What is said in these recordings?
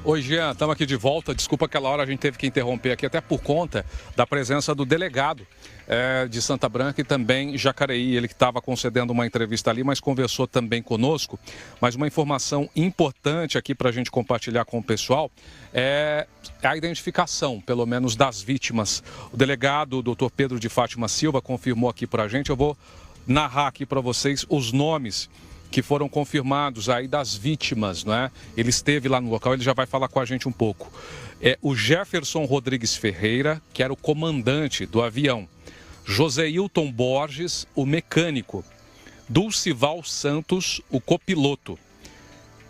Oi, Jean, estamos aqui de volta. Desculpa, aquela hora a gente teve que interromper aqui, até por conta da presença do delegado de Santa Branca e também Jacareí. Ele que estava concedendo uma entrevista ali, mas conversou também conosco. Mas uma informação importante aqui para a gente compartilhar com o pessoal é a identificação, pelo menos, das vítimas. O delegado, o doutor Pedro de Fátima Silva, confirmou aqui para a gente. Eu vou narrar aqui para vocês os nomes que foram confirmados aí das vítimas, não é? Ele esteve lá no local, ele já vai falar com a gente um pouco. O Jefferson Rodrigues Ferreira, que era o comandante do avião. Joseilton Borges, o mecânico. Dulcival Santos, o copiloto.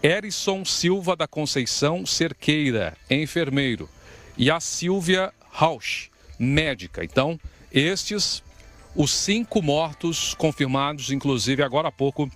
Erison Silva da Conceição Cerqueira, enfermeiro. E a Silvia Rauch, médica. Então, estes, os 5 mortos confirmados, inclusive agora há pouco,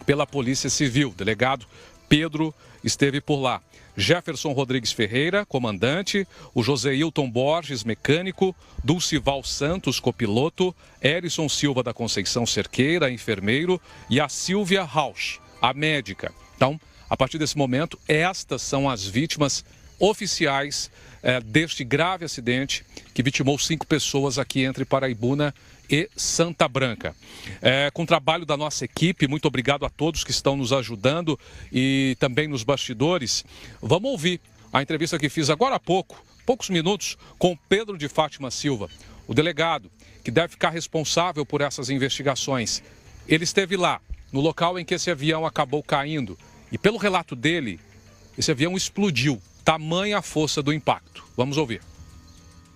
pela Polícia Civil. O delegado Pedro esteve por lá. Jefferson Rodrigues Ferreira, comandante, o Joseilton Borges, mecânico, Dulcival Santos, copiloto, Erison Silva da Conceição Cerqueira, enfermeiro, e a Silvia Rauch, a médica. Então, a partir desse momento, estas são as vítimas oficiais deste grave acidente que vitimou 5 pessoas aqui entre Paraibuna e Santa Branca. Com o trabalho da nossa equipe, muito obrigado a todos que estão nos ajudando e também nos bastidores. Vamos ouvir a entrevista que fiz agora há poucos minutos, com Pedro de Fátima Silva, o delegado que deve ficar responsável por essas investigações. Ele esteve lá, no local em que esse avião acabou caindo, e pelo relato dele, esse avião explodiu, tamanha a força do impacto. Vamos ouvir.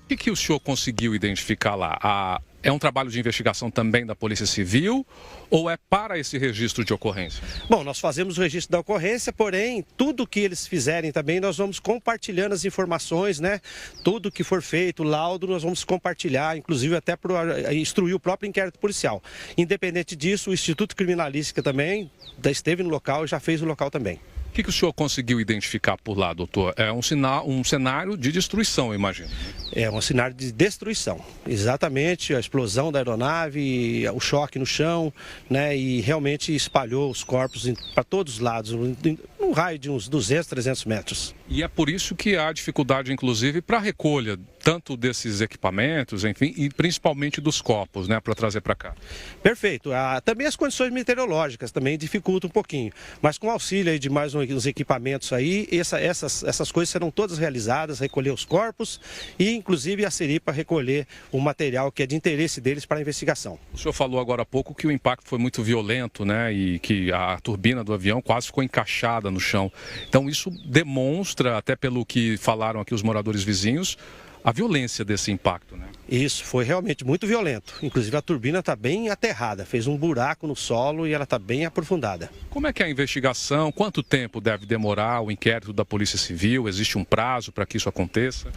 O que o senhor conseguiu identificar lá? É um trabalho de investigação também da Polícia Civil ou é para esse registro de ocorrência? Bom, nós fazemos o registro da ocorrência, porém, tudo que eles fizerem também, nós vamos compartilhando as informações, né? Tudo que for feito, laudo, nós vamos compartilhar, inclusive até para instruir o próprio inquérito policial. Independente disso, o Instituto Criminalística também esteve no local e já fez o local também. O que o senhor conseguiu identificar por lá, doutor? É um cenário de destruição, eu imagino. É um cenário de destruição, exatamente, a explosão da aeronave, o choque no chão, né, e realmente espalhou os corpos para todos os lados, num raio de uns 200, 300 metros. E é por isso que há dificuldade, inclusive, para a recolha, tanto desses equipamentos, enfim, e principalmente dos corpos, né, para trazer para cá. Perfeito. Também as condições meteorológicas também dificultam um pouquinho, mas com auxílio aí de mais uns equipamentos aí, essas coisas serão todas realizadas, recolher os corpos e, inclusive, a Seripa recolher o material que é de interesse deles para a investigação. O senhor falou agora há pouco que o impacto foi muito violento, né, e que a turbina do avião quase ficou encaixada no chão. Então, isso demonstra, até pelo que falaram aqui os moradores vizinhos, a violência desse impacto, né? Isso, foi realmente muito violento. Inclusive a turbina está bem aterrada, fez um buraco no solo e ela está bem aprofundada. Como é que é a investigação? Quanto tempo deve demorar o inquérito da Polícia Civil? Existe um prazo para que isso aconteça?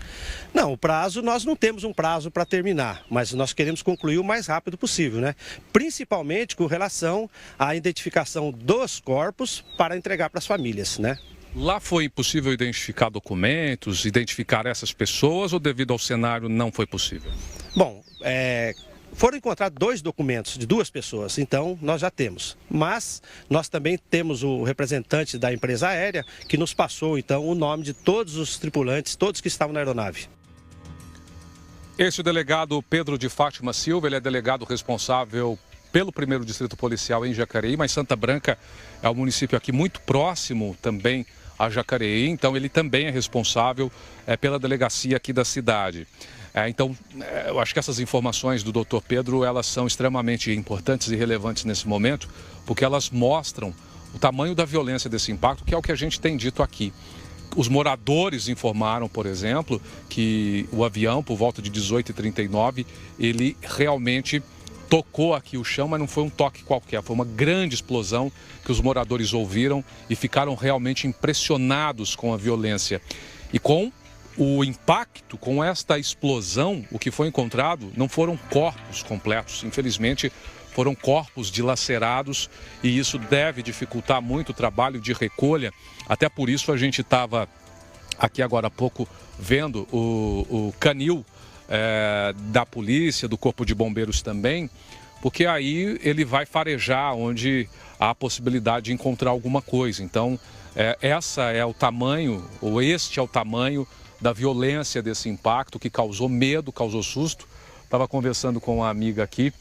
Não, o prazo, nós não temos um prazo para terminar, mas nós queremos concluir o mais rápido possível, né? Principalmente com relação à identificação dos corpos para entregar para as famílias, né? Lá foi impossível identificar documentos, identificar essas pessoas ou devido ao cenário não foi possível? Bom, foram encontrados 2 documentos de 2 pessoas, então nós já temos. Mas nós também temos o representante da empresa aérea que nos passou então o nome de todos os tripulantes, todos que estavam na aeronave. Esse é o delegado Pedro de Fátima Silva, ele é delegado responsável pelo 1º Distrito Policial em Jacareí, mas Santa Branca é um município aqui muito próximo também a Jacareí, então ele também é responsável pela delegacia aqui da cidade. Então, eu acho que essas informações do doutor Pedro, elas são extremamente importantes e relevantes nesse momento, porque elas mostram o tamanho da violência desse impacto, que é o que a gente tem dito aqui. Os moradores informaram, por exemplo, que o avião, por volta de 18h39, ele realmente tocou aqui o chão, mas não foi um toque qualquer, foi uma grande explosão que os moradores ouviram e ficaram realmente impressionados com a violência. E com o impacto, com esta explosão, o que foi encontrado não foram corpos completos, infelizmente foram corpos dilacerados e isso deve dificultar muito o trabalho de recolha. Até por isso a gente estava aqui agora há pouco vendo o canil da polícia, do Corpo de Bombeiros também, porque aí ele vai farejar onde há a possibilidade de encontrar alguma coisa. Então, essa é o tamanho, ou este é o tamanho da violência desse impacto que causou medo, causou susto. Estava conversando com uma amiga aqui,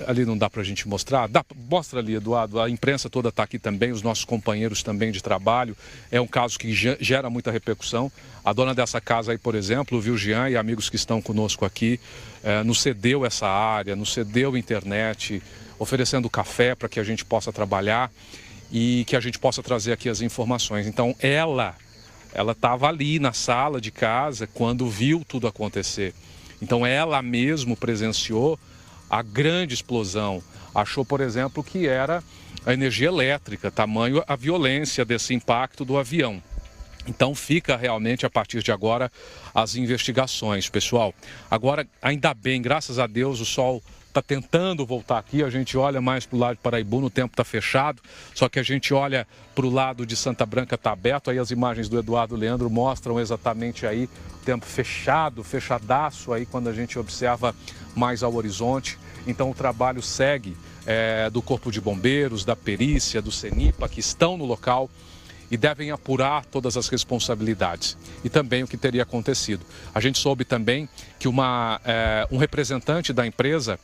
ali não dá para a gente mostrar, mostra ali, Eduardo, a imprensa toda está aqui também, os nossos companheiros também de trabalho, é um caso que gera muita repercussão. A dona dessa casa aí, por exemplo, o Vilgian e amigos que estão conosco aqui, nos cedeu essa área, nos cedeu internet, oferecendo café para que a gente possa trabalhar e que a gente possa trazer aqui as informações. Então ela estava ali na sala de casa quando viu tudo acontecer. Então ela mesmo presenciou a grande explosão. Achou, por exemplo, que era a energia elétrica, tamanho a violência desse impacto do avião. Então fica realmente a partir de agora as investigações, pessoal. Agora, ainda bem, graças a Deus, o sol está tentando voltar aqui, a gente olha mais para o lado de Paraibu, o tempo está fechado, só que a gente olha para o lado de Santa Branca, está aberto, aí as imagens do Eduardo Leandro mostram exatamente aí o tempo fechado, fechadaço aí quando a gente observa mais ao horizonte. Então o trabalho segue do Corpo de Bombeiros, da perícia, do CENIPA, que estão no local e devem apurar todas as responsabilidades e também o que teria acontecido. A gente soube também que um representante da empresa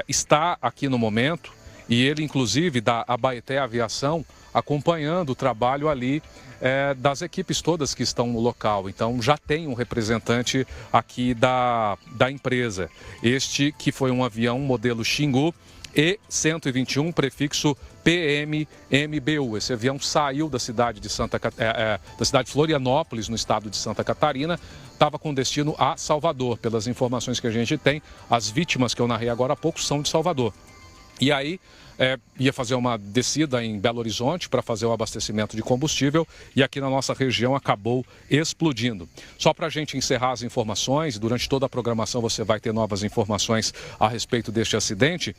está aqui no momento e ele, inclusive, da Abaeté Aviação, acompanhando o trabalho ali das equipes todas que estão no local. Então já tem um representante aqui da empresa. Este que foi um avião modelo Xingu E-121, prefixo PMMBU. Esse avião saiu da cidade de Florianópolis, no estado de Santa Catarina, estava com destino a Salvador. Pelas informações que a gente tem, as vítimas que eu narrei agora há pouco são de Salvador. E aí ia fazer uma descida em Belo Horizonte para fazer o abastecimento de combustível e aqui na nossa região acabou explodindo. Só para a gente encerrar as informações, durante toda a programação você vai ter novas informações a respeito deste acidente.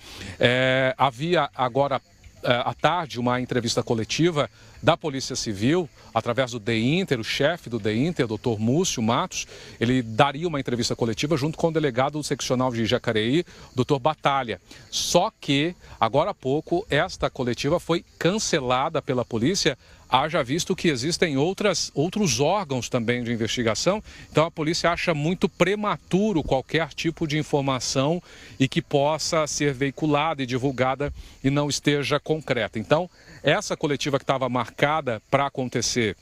Havia agora à tarde uma entrevista coletiva da Polícia Civil, através do DEINTER, o chefe do DEINTER, Dr. Múcio Matos. Ele daria uma entrevista coletiva junto com o delegado do seccional de Jacareí, Dr. Batalha. Só que, agora há pouco, esta coletiva foi cancelada pela polícia, haja visto que existem outros órgãos também de investigação. Então a polícia acha muito prematuro qualquer tipo de informação e que possa ser veiculada e divulgada e não esteja concreta. Então, essa coletiva que estava marcada para acontecer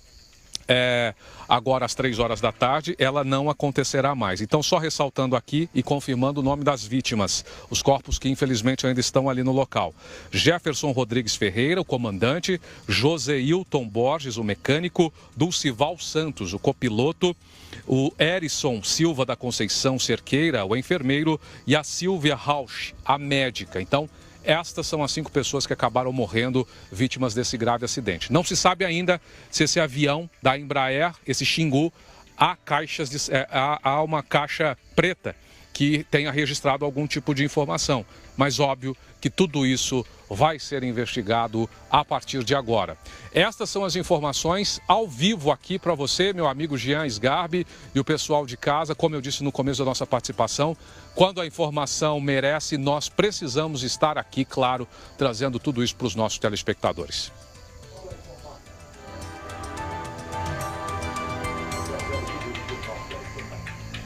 agora às 3 horas da tarde, ela não acontecerá mais. Então, só ressaltando aqui e confirmando o nome das vítimas, os corpos que infelizmente ainda estão ali no local. Jefferson Rodrigues Ferreira, o comandante, Joseilton Borges, o mecânico, Dulcival Santos, o copiloto, o Erison Silva da Conceição Cerqueira, o enfermeiro, e a Silvia Rausch, a médica. Então, estas são as 5 pessoas que acabaram morrendo vítimas desse grave acidente. Não se sabe ainda se esse avião da Embraer, esse Xingu, há uma caixa preta que tenha registrado algum tipo de informação. Mas óbvio que tudo isso vai ser investigado a partir de agora. Estas são as informações ao vivo aqui para você, meu amigo Jean Sgarbi e o pessoal de casa. Como eu disse no começo da nossa participação, quando a informação merece, nós precisamos estar aqui, claro, trazendo tudo isso para os nossos telespectadores.